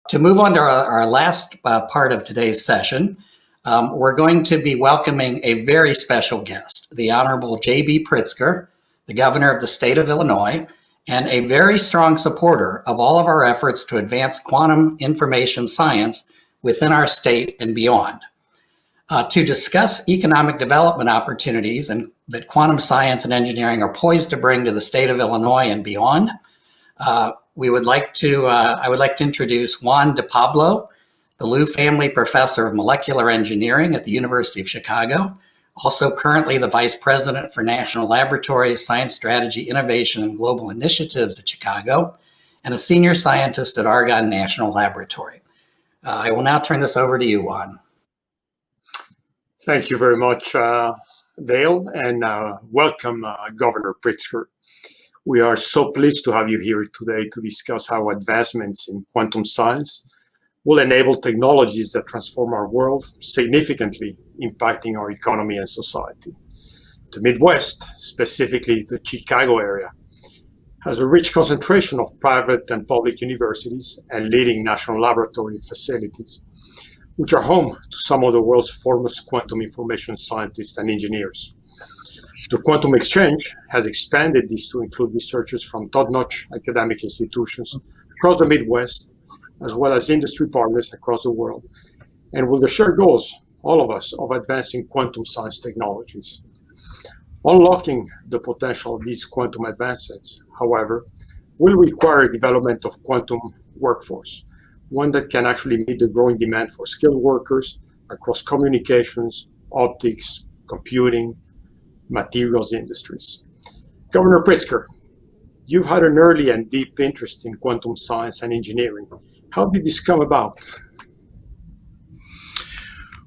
To move on to our last part of today's session, we're going to be welcoming a very special guest, the Honorable J.B. Pritzker, the Governor of the state of Illinois, and a very strong supporter of all of our efforts to advance quantum information science within our state and beyond. To discuss economic development opportunities and that quantum science and engineering are poised to bring to the state of Illinois and beyond, I would like to introduce Juan de Pablo, the Liu Family Professor of Molecular Engineering at the University of Chicago, also currently the Vice President for National Laboratories, Science Strategy, Innovation, and Global Initiatives at Chicago, and a Senior Scientist at Argonne National Laboratory. I will now turn this over to you, Juan. Thank you very much, Dale, and welcome, Governor Pritzker. We are so pleased to have you here today to discuss how advancements in quantum science will enable technologies that transform our world, significantly impacting our economy and society. The Midwest, specifically the Chicago area, has a rich concentration of private and public universities and leading national laboratory facilities, which are home to some of the world's foremost quantum information scientists and engineers. The Quantum Exchange has expanded this to include researchers from top-notch academic institutions across the Midwest, as well as industry partners across the world, and with the shared goals, all of us, of advancing quantum science technologies. Unlocking the potential of these quantum advancements, however, will require development of quantum workforce, one that can actually meet the growing demand for skilled workers across communications, optics, computing, materials industries. Governor Pritzker, you've had an early and deep interest in quantum science and engineering. How did this come about?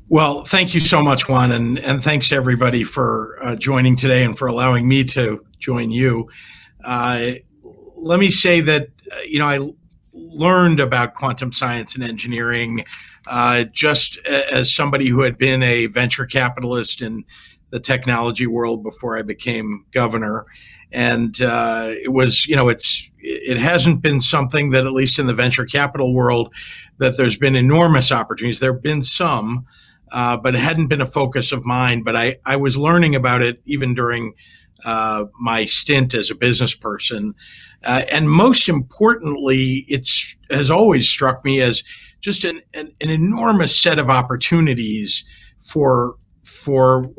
Well, thank you so much, Juan, and thanks to everybody for joining today and for allowing me to join you. Let me say that, I learned about quantum science and engineering just as somebody who had been a venture capitalist in the technology world before I became governor. And it hasn't been something that, at least in the venture capital world, that there's been enormous opportunities. There have been some, but it hadn't been a focus of mine. But I was learning about it even during my stint as a business person. And most importantly, it has always struck me as just an enormous set of opportunities for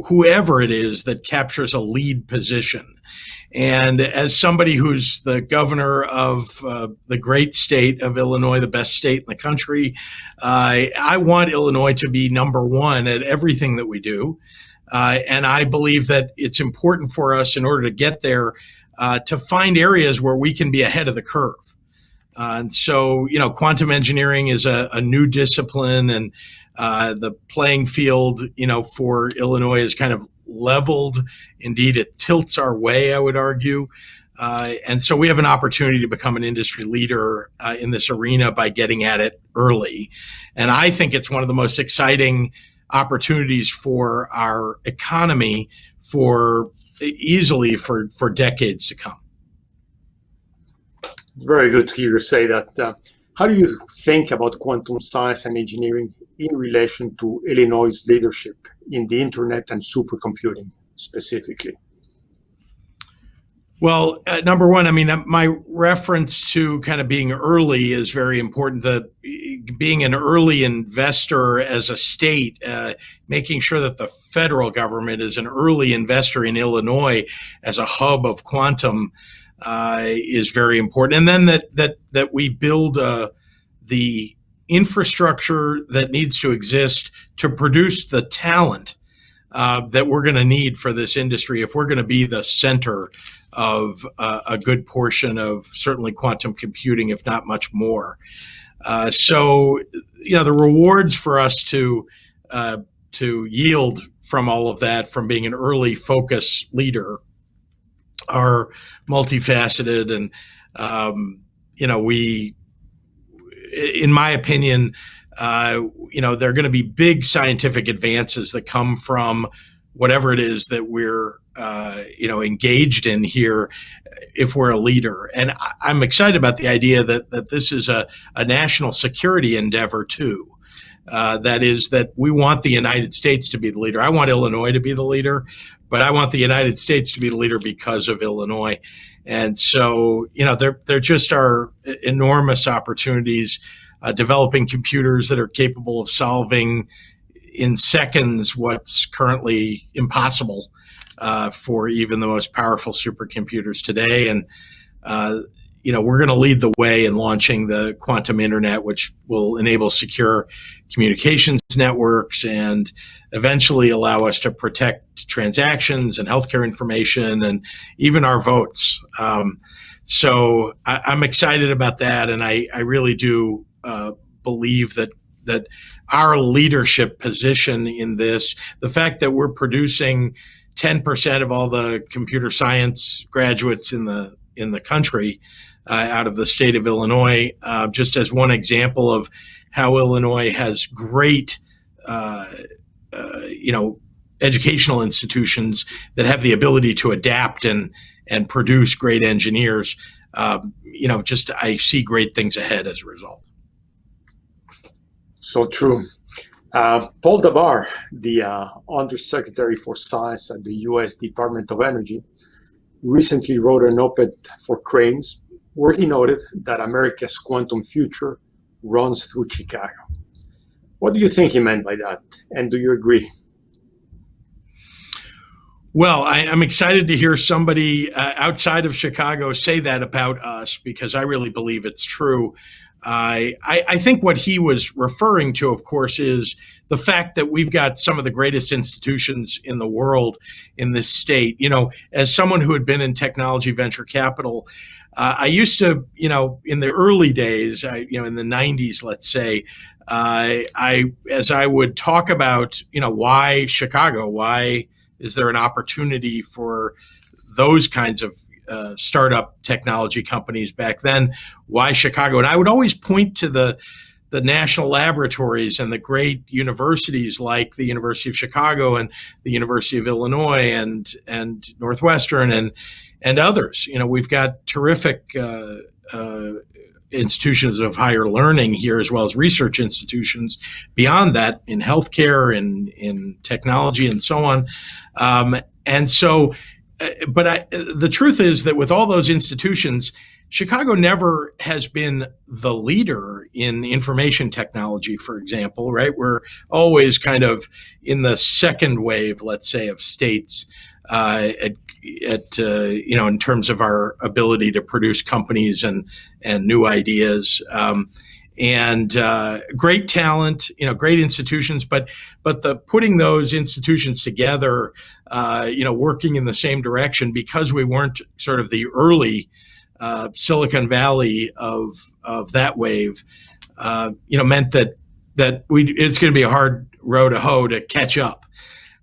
whoever it is that captures a lead position. And as somebody who's the governor of the great state of Illinois, the best state in the country, I want Illinois to be number one at everything that we do. And I believe that it's important for us, in order to get there, to find areas where we can be ahead of the curve. And so, quantum engineering is a new discipline, and the playing field, for Illinois is kind of leveled. Indeed, it tilts our way, I would argue. And so we have an opportunity to become an industry leader in this arena by getting at it early. And I think it's one of the most exciting opportunities for our economy for decades to come. Very good to hear you say that. How do you think about quantum science and engineering in relation to Illinois' leadership in the internet and supercomputing specifically? Well, number one, my reference to kind of being early is very important. Being an early investor as a state, making sure that the federal government is an early investor in Illinois as a hub of quantum is very important. And then that we build the infrastructure that needs to exist to produce the talent that we're going to need for this industry if we're going to be the center of a good portion of certainly quantum computing, if not much more. So the rewards for us to yield from all of that, from being an early focus leader, are multifaceted. And we, in my opinion, there are going to be big scientific advances that come from whatever it is that we're engaged in here, if we're a leader. And I'm excited about the idea that this is a national security endeavor too. That is, that we want the United States to be the leader. I want Illinois to be the leader, but I want the United States to be the leader because of Illinois. And so, there just are enormous opportunities developing computers that are capable of solving in seconds what's currently impossible for even the most powerful supercomputers today. And we're going to lead the way in launching the quantum internet, which will enable secure communications networks and eventually allow us to protect transactions and healthcare information and even our votes. So I'm excited about that, and I really do believe that our leadership position in this, the fact that we're producing 10% of all the computer science graduates in the country out of the state of Illinois, just as one example of how Illinois has great, educational institutions that have the ability to adapt and produce great engineers. I see great things ahead as a result. So true. Paul Dabar, the Undersecretary for Science at the U.S. Department of Energy, recently wrote an op-ed for Cranes where he noted that America's quantum future runs through Chicago. What do you think he meant by that? And do you agree? Well, I'm excited to hear somebody outside of Chicago say that about us, because I really believe it's true. I think what he was referring to, of course, is the fact that we've got some of the greatest institutions in the world in this state. As someone who had been in technology venture capital, I used to, in the early days, in the 90s, let's say, as I would talk about, why Chicago, why is there an opportunity for those kinds of startup technology companies back then? Why Chicago? And I would always point to the national laboratories and the great universities like the University of Chicago and the University of Illinois and Northwestern and others. We've got terrific institutions of higher learning here, as well as research institutions beyond that in healthcare and in technology and so on. The truth is that with all those institutions, Chicago never has been the leader in information technology, for example, right? We're always kind of in the second wave, let's say, of states in terms of our ability to produce companies and new ideas. Great talent, great institutions, but the putting those institutions together, working in the same direction, because we weren't sort of the early Silicon Valley of that wave, meant that it's going to be a hard row to hoe to catch up.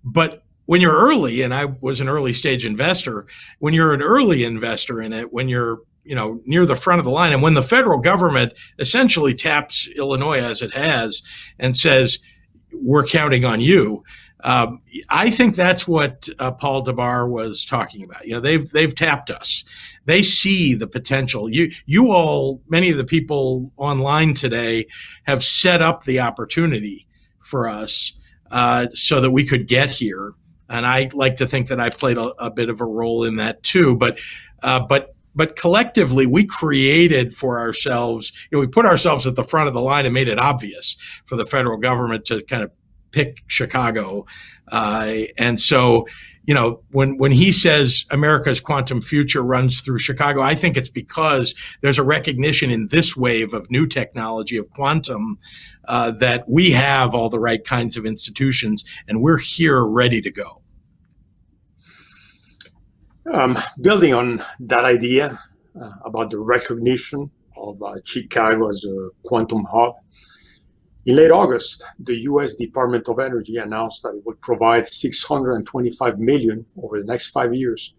But when you're early, and I was an early stage investor, when you're an early investor in it, when you're near the front of the line, and when the federal government essentially taps Illinois as it has and says, we're counting on you, I think that's what Paul Dabar was talking about. They've tapped us. They see the potential. You all, many of the people online today, have set up the opportunity for us so that we could get here. And I like to think that I played a bit of a role in that too. But collectively, we created for ourselves, we put ourselves at the front of the line and made it obvious for the federal government to kind of pick Chicago. And so, when he says America's quantum future runs through Chicago, I think it's because there's a recognition in this wave of new technology of quantum that we have all the right kinds of institutions, and we're here ready to go. Building on that idea about the recognition of Chicago as a quantum hub, in late August, the U.S. Department of Energy announced that it would provide $625 million over the next 5 years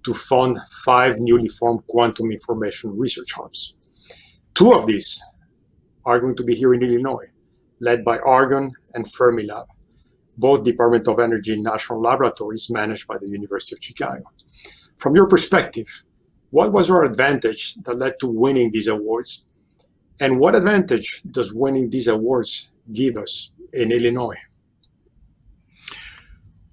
to fund 5 newly formed quantum information research hubs. 2 of these are going to be here in Illinois, led by Argonne and Fermilab. both Department of Energy and National Laboratories managed by the University of Chicago. From your perspective, what was your advantage that led to winning these awards? And what advantage does winning these awards give us in Illinois?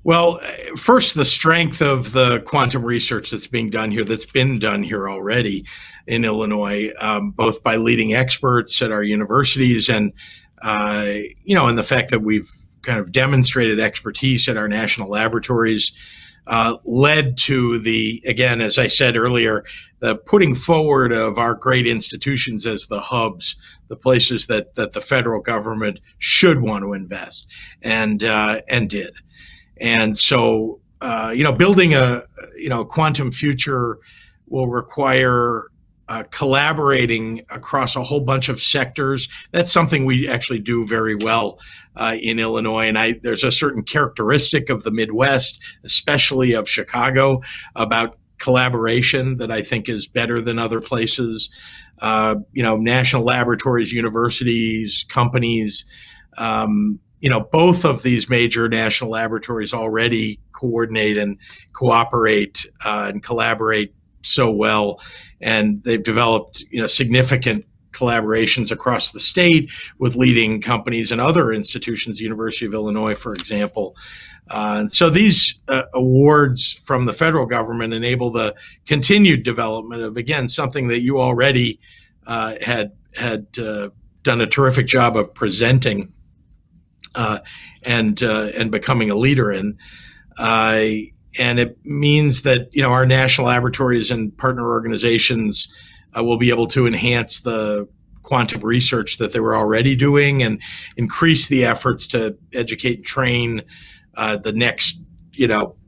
Well, first, the strength of the quantum research that's being done here, that's been done here already in Illinois, both by leading experts at our universities and, and the fact that we've kind of demonstrated expertise at our national laboratories, led to again, as I said earlier, the putting forward of our great institutions as the hubs, the places that the federal government should want to invest, and did. And so, building a quantum future will require collaborating across a whole bunch of sectors. That's something we actually do very well in Illinois. And there's a certain characteristic of the Midwest, especially of Chicago, about collaboration that I think is better than other places. National laboratories, universities, companies. Both of these major national laboratories already coordinate and cooperate and collaborate so well. And they've developed, significant collaborations across the state with leading companies and other institutions, the University of Illinois, for example. And so these awards from the federal government enable the continued development of, again, something that you already had done a terrific job of presenting and becoming a leader in. And it means that, our national laboratories and partner organizations will be able to enhance the quantum research that they were already doing and increase the efforts to educate and train the next,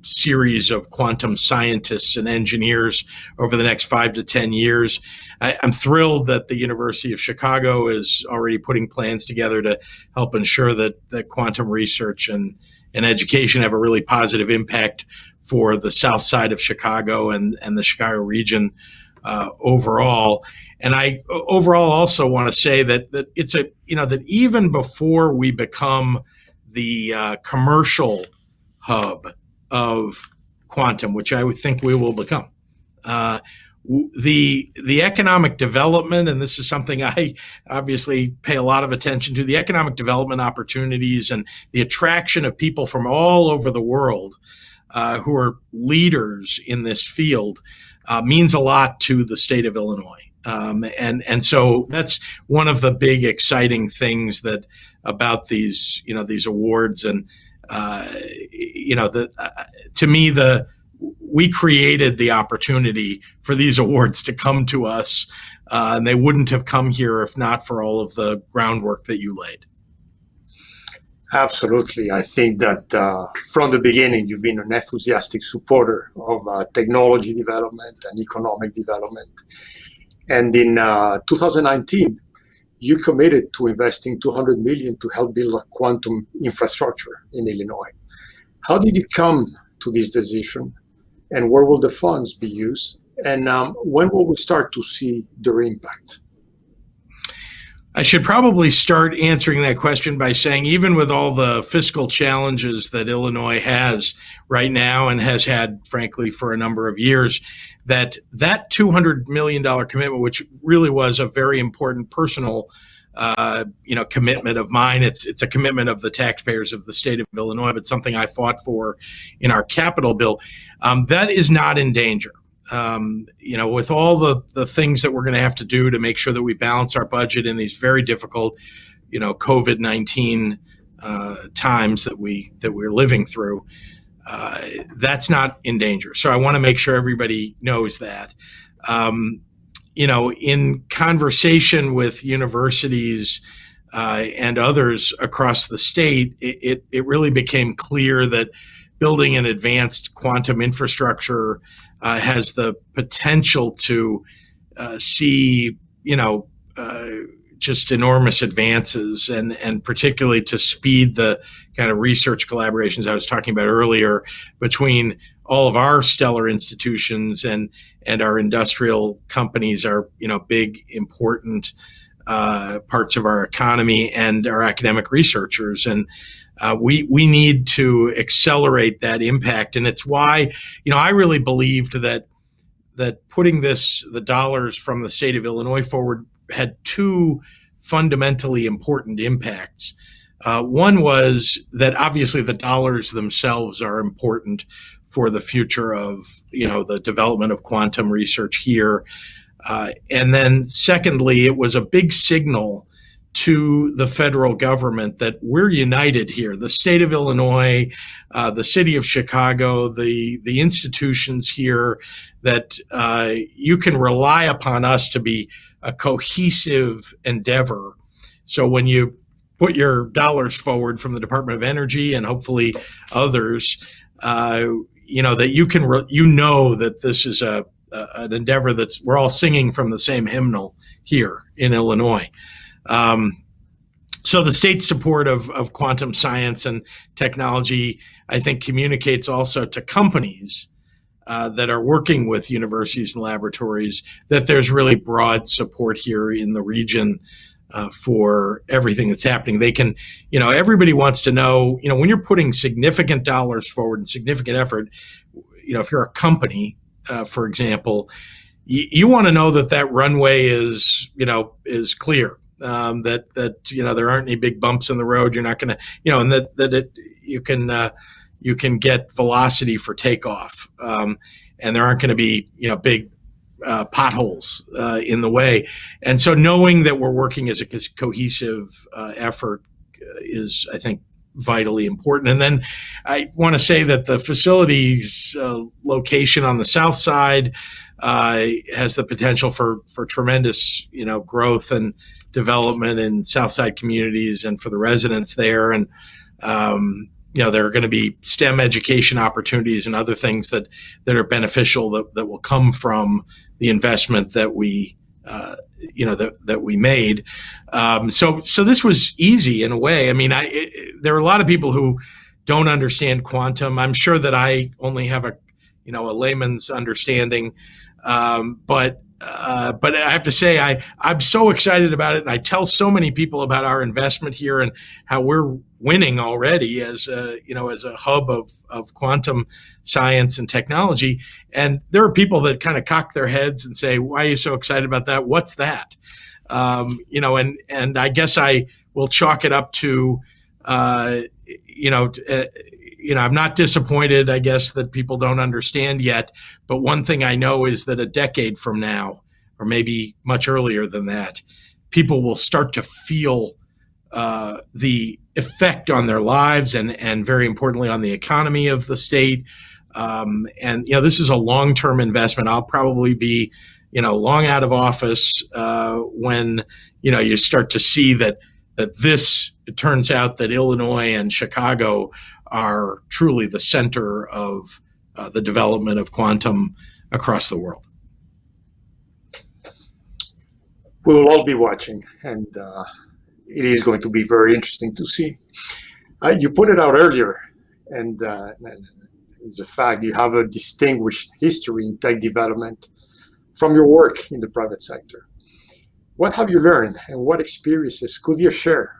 series of quantum scientists and engineers over the next 5 to 10 years. I'm thrilled that the University of Chicago is already putting plans together to help ensure that quantum research and education have a really positive impact for the south side of Chicago and the Chicago region overall. And I overall also want to say that it's that even before we become the commercial hub of quantum, which I would think we will become, the economic development, and this is something I obviously pay a lot of attention to, the economic development opportunities and the attraction of people from all over the world who are leaders in this field means a lot to the state of Illinois. And so that's one of the big exciting things about these awards. And to me, we created the opportunity for these awards to come to us, and they wouldn't have come here if not for all of the groundwork that you laid. Absolutely. I think that from the beginning, you've been an enthusiastic supporter of technology development and economic development. And in 2019, you committed to investing $200 million to help build a quantum infrastructure in Illinois. How did you come to this decision? And where will the funds be used? And when will we start to see their impact? I should probably start answering that question by saying, even with all the fiscal challenges that Illinois has right now and has had, frankly, for a number of years, that $200 million commitment, which really was a very important personal commitment of mine. It's a commitment of the taxpayers of the state of Illinois, but something I fought for in our capital bill. That is not in danger. With all the things that we're going to have to do to make sure that we balance our budget in these very difficult, COVID-19 times that we're living through, that's not in danger. So I want to make sure everybody knows that. In conversation with universities and others across the state, it really became clear that building an advanced quantum infrastructure has the potential to see, just enormous advances and particularly to speed the kind of research collaborations I was talking about earlier between all of our stellar institutions and our industrial companies, our, big, important parts of our economy and our academic researchers. And We need to accelerate that impact, and it's why I really believed that putting the dollars from the state of Illinois forward had two fundamentally important impacts. One was that obviously the dollars themselves are important for the future of the development of quantum research here, and then secondly, it was a big signal to the federal government that we're united here. The state of Illinois, the city of Chicago, the institutions here, that you can rely upon us to be a cohesive endeavor. So when you put your dollars forward from the Department of Energy and hopefully others, that you can that this is an endeavor we're all singing from the same hymnal here in Illinois. So the state's support of quantum science and technology, I think, communicates also to companies that are working with universities and laboratories that there's really broad support here in the region for everything that's happening. They can, everybody wants to know, when you're putting significant dollars forward and significant effort, if you're a company, for example, you want to know that runway is clear, that there aren't any big bumps in the road. You're not going to, and that you can get velocity for takeoff, and there aren't going to be big potholes in the way. And so knowing that we're working as a cohesive effort is, I think, vitally important. And then I want to say that the facility's location on the south side has the potential for tremendous growth and development in Southside communities and for the residents there. And there are going to be STEM education opportunities and other things that are beneficial that will come from the investment that we that we made. So this was easy in a way. I mean, there are a lot of people who don't understand quantum. I'm sure that I only have a layman's understanding, but I have to say I'm so excited about it, and I tell so many people about our investment here and how we're winning already as a hub of quantum science and technology. And there are people that kind of cock their heads and say, "Why are you so excited about that? What's that?" And I guess I will chalk it up to I'm not disappointed, I guess, that people don't understand yet. But one thing I know is that a decade from now, or maybe much earlier than that, people will start to feel the effect on their lives and very importantly on the economy of the state. And this is a long-term investment. I'll probably be long out of office when you start to see that it turns out that Illinois and Chicago are truly the center of the development of quantum across the world. We will all be watching, and it is going to be very interesting to see. You pointed out earlier, and it's a fact, you have a distinguished history in tech development from your work in the private sector. What have you learned, and what experiences could you share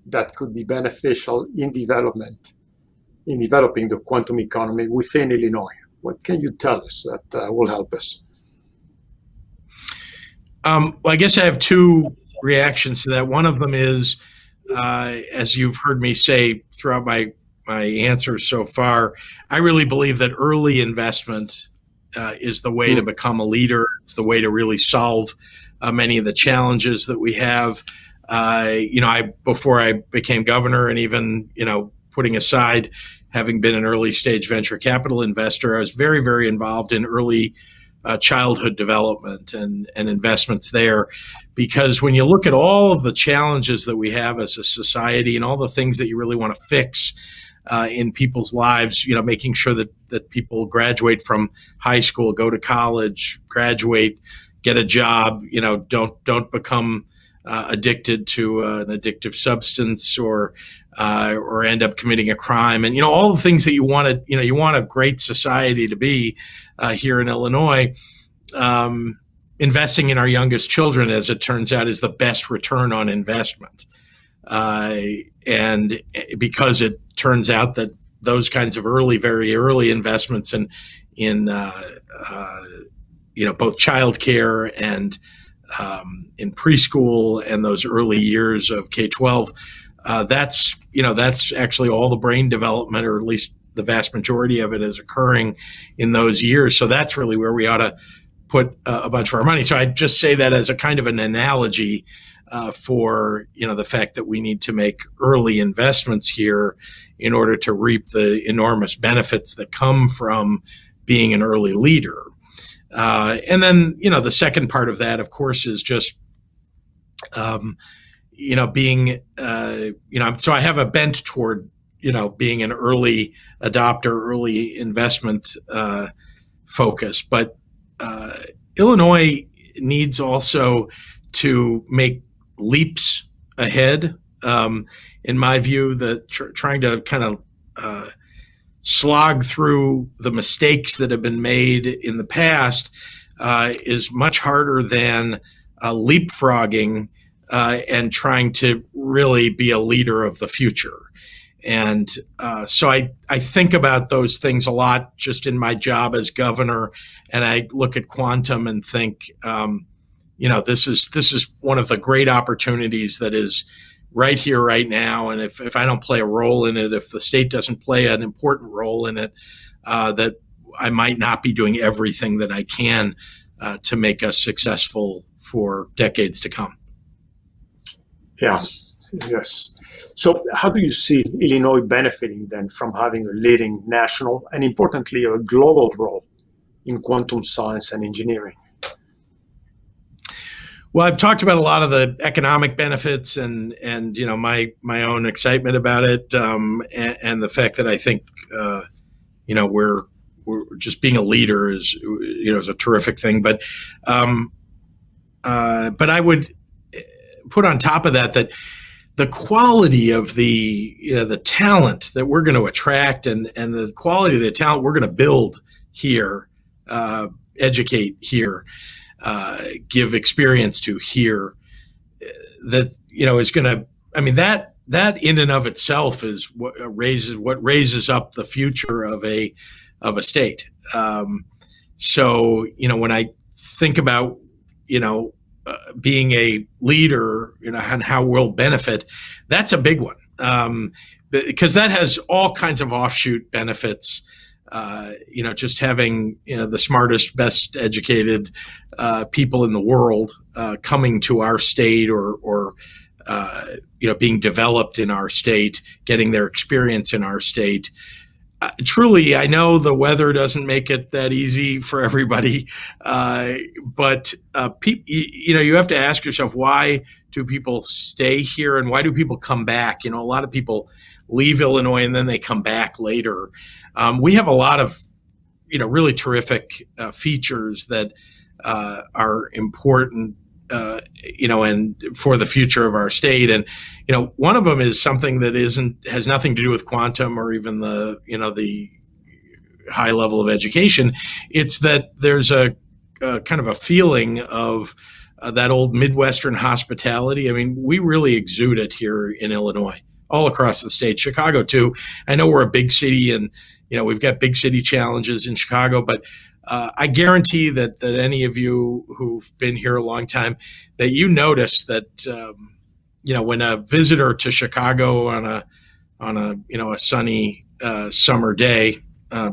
that could be beneficial in developing the quantum economy within Illinois? What can you tell us that will help us? Well, I guess I have two reactions to that. One of them is, as you've heard me say throughout my answers so far, I really believe that early investment is the way to become a leader. It's the way to really solve many of the challenges that we have. Before I became governor, and even putting aside having been an early stage venture capital investor, I was very, very involved in early childhood development and investments there. Because when you look at all of the challenges that we have as a society and all the things that you really want to fix in people's lives, making sure that people graduate from high school, go to college, graduate, get a job, don't become addicted to an addictive substance or end up committing a crime, and all the things that you want a great society to be here in Illinois. Investing in our youngest children, as it turns out, is the best return on investment. And because it turns out that those kinds of very early investments in both childcare and in preschool and those early years of K-12, that's actually all the brain development, or at least the vast majority of it, is occurring in those years. So that's really where we ought to put a bunch of our money. So I just say that as a kind of an analogy for the fact that we need to make early investments here in order to reap the enormous benefits that come from being an early leader. And then the second part of that, of course, is just being so I have a bent toward being an early adopter, early investment focus, but Illinois needs also to make leaps ahead. In my view, trying to kind of slog through the mistakes that have been made in the past is much harder than leapfrogging and trying to really be a leader of the future. And so I think about those things a lot just in my job as governor, and I look at quantum and think, this is one of the great opportunities that is right here, right now. And if I don't play a role in it, if the state doesn't play an important role in it, that I might not be doing everything that I can to make us successful for decades to come. Yeah, yes. So how do you see Illinois benefiting then from having a leading national and, importantly, a global role in quantum science and engineering? Well, I've talked about a lot of the economic benefits and my own excitement about it, and the fact that I think we're just being a leader is a terrific thing. But I would put on top of that the quality of the talent that we're going to attract and the quality of the talent we're going to build here, educate here, give experience to here, that is going to, that in and of itself is what raises up the future of a state. So when I think about being a leader, and how we'll benefit, that's a big one, because that has all kinds of offshoot benefits. Just having the smartest, best educated people in the world coming to our state, or being developed in our state, getting their experience in our state. Truly, I know the weather doesn't make it that easy for everybody, but you have to ask yourself, why do people stay here and why do people come back? A lot of people leave Illinois and then they come back later. We have a lot of really terrific features that are important, and for the future of our state. And one of them is something that has nothing to do with quantum or even the high level of education. It's that there's a kind of a feeling of that old Midwestern hospitality. We really exude it here in Illinois, all across the state. Chicago too. I know we're a big city, and we've got big city challenges in Chicago, but I guarantee that any of you who've been here a long time, that you notice that when a visitor to Chicago on a sunny summer day,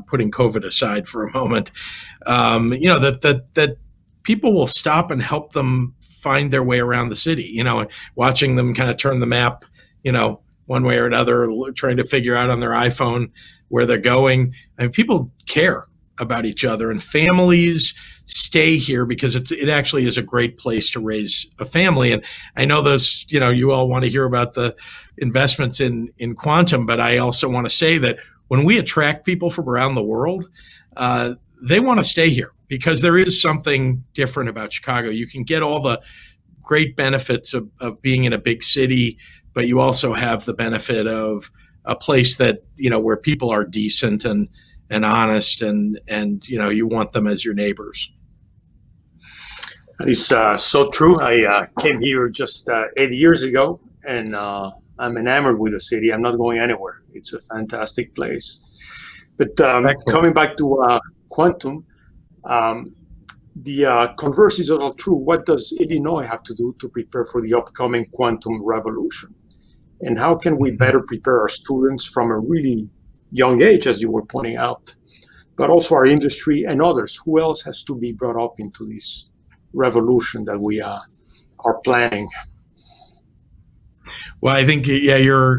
putting COVID aside for a moment, that people will stop and help them find their way around the city. Watching them kind of turn the map, one way or another, trying to figure out on their iPhone where they're going. People care about each other, and families stay here because it actually is a great place to raise a family. And I know those, you all want to hear about the investments in quantum, but I also want to say that when we attract people from around the world, they want to stay here because there is something different about Chicago. You can get all the great benefits of being in a big city, but you also have the benefit of a place that, where people are decent and honest, and you want them as your neighbors. That is so true. I came here just 8 years ago, and I'm enamored with the city. I'm not going anywhere. It's a fantastic place. But coming back to quantum, um, the converse is also true. What does Illinois have to do to prepare for the upcoming quantum revolution? And how can we better prepare our students from a really young age, as you were pointing out, but also our industry and others? Who else has to be brought up into this revolution that we are planning? Well, I think your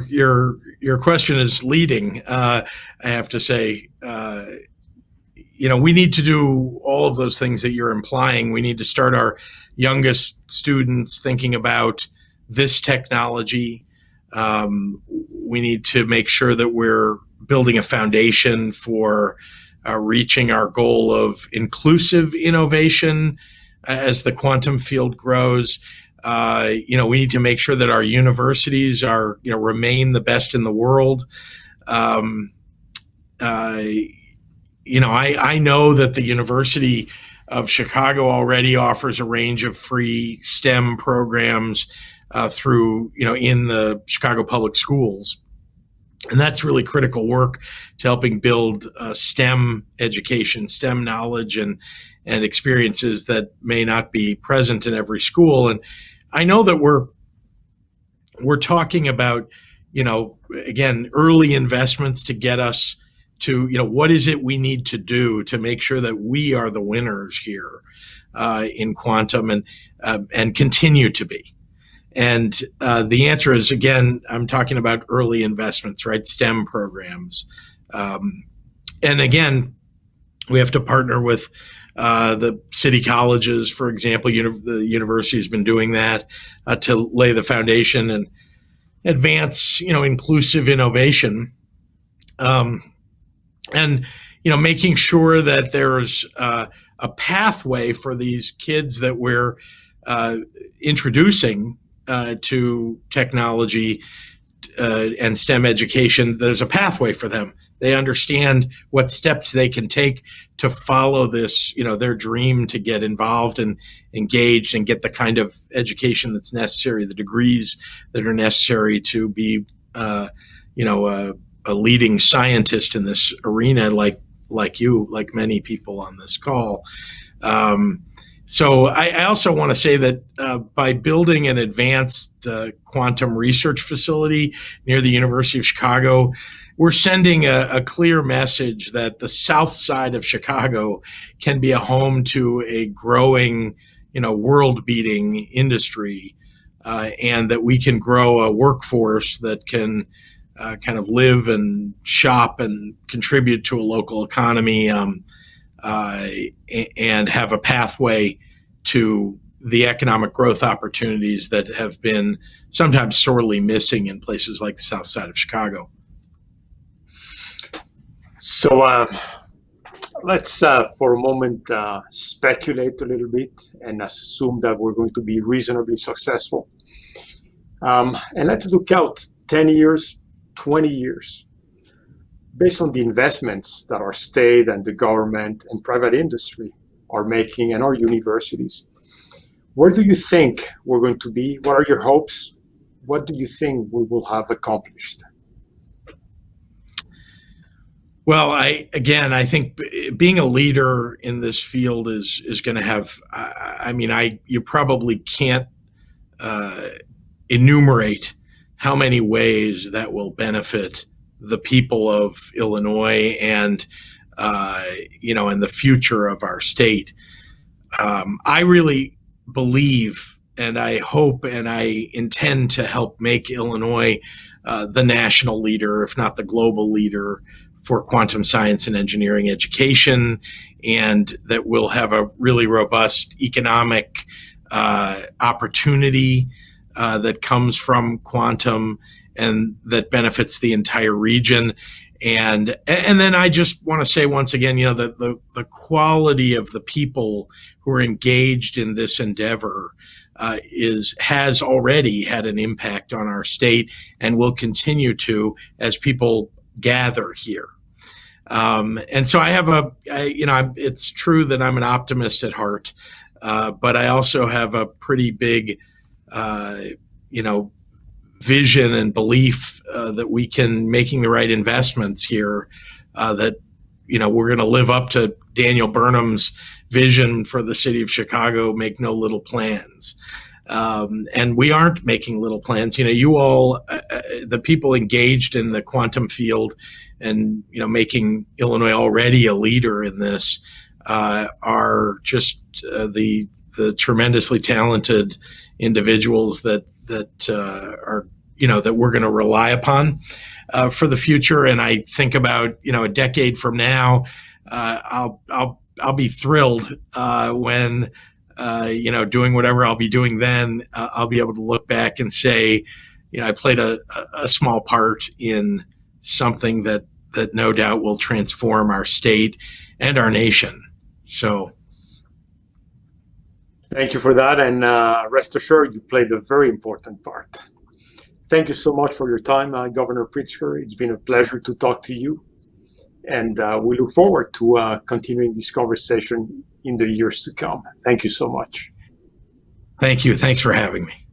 question is leading. I have to say, we need to do all of those things that you're implying. We need to start our youngest students thinking about this technology. We need to make sure that we're building a foundation for reaching our goal of inclusive innovation as the quantum field grows. We need to make sure that our universities remain the best in the world. I know that the University of Chicago already offers a range of free STEM programs through, in the Chicago public schools. And that's really critical work to helping build STEM education, STEM knowledge and experiences that may not be present in every school. And I know that we're talking about, again, early investments to get us to, what is it we need to do to make sure that we are the winners here in quantum and continue to be. And the answer is, again, I'm talking about early investments, right? STEM programs. And again, we have to partner with the city colleges, for example. The university has been doing that to lay the foundation and advance, inclusive innovation. And making sure that there's a pathway for these kids that we're introducing to technology and STEM education. There's a pathway for them. They understand what steps they can take to follow this, their dream to get involved and engaged and get the kind of education that's necessary, the degrees that are necessary to be, a leading scientist in this arena, like you, like many people on this call. So I also want to say that by building an advanced quantum research facility near the University of Chicago, we're sending a clear message that the south side of Chicago can be a home to a growing, world-beating industry, and that we can grow a workforce that can kind of live and shop and contribute to a local economy, and have a pathway to the economic growth opportunities that have been sometimes sorely missing in places like the south side of Chicago. So let's, for a moment, speculate a little bit and assume that we're going to be reasonably successful. And let's look out 10 years, 20 years. Based on the investments that our state and the government and private industry are making and our universities, where do you think we're going to be? What are your hopes? What do you think we will have accomplished? Well, I think being a leader in this field is going to have. You probably can't enumerate how many ways that will benefit the people of Illinois and and the future of our state. I really believe, and I hope, and I intend to help make Illinois the national leader, if not the global leader, for quantum science and engineering education, and that we'll have a really robust economic opportunity that comes from quantum and that benefits the entire region. And then I just want to say once again, the quality of the people who are engaged in this endeavor has already had an impact on our state and will continue to as people gather here. And so I have it's true that I'm an optimist at heart, but I also have a pretty big, vision and belief that we can, making the right investments here, that we're going to live up to Daniel Burnham's vision for the city of Chicago: make no little plans. And we aren't making little plans. You all, the people engaged in the quantum field and making Illinois already a leader in this, are just the tremendously talented individuals that are that we're going to rely upon for the future. And I think about a decade from now, I'll be thrilled when doing whatever I'll be doing then. I'll be able to look back and say, I played a small part in something that no doubt will transform our state and our nation. So thank you for that, and rest assured you played a very important part. Thank you so much for your time, Governor Pritzker. It's been a pleasure to talk to you, and we look forward to continuing this conversation in the years to come. Thank you so much. Thank you. Thanks for having me.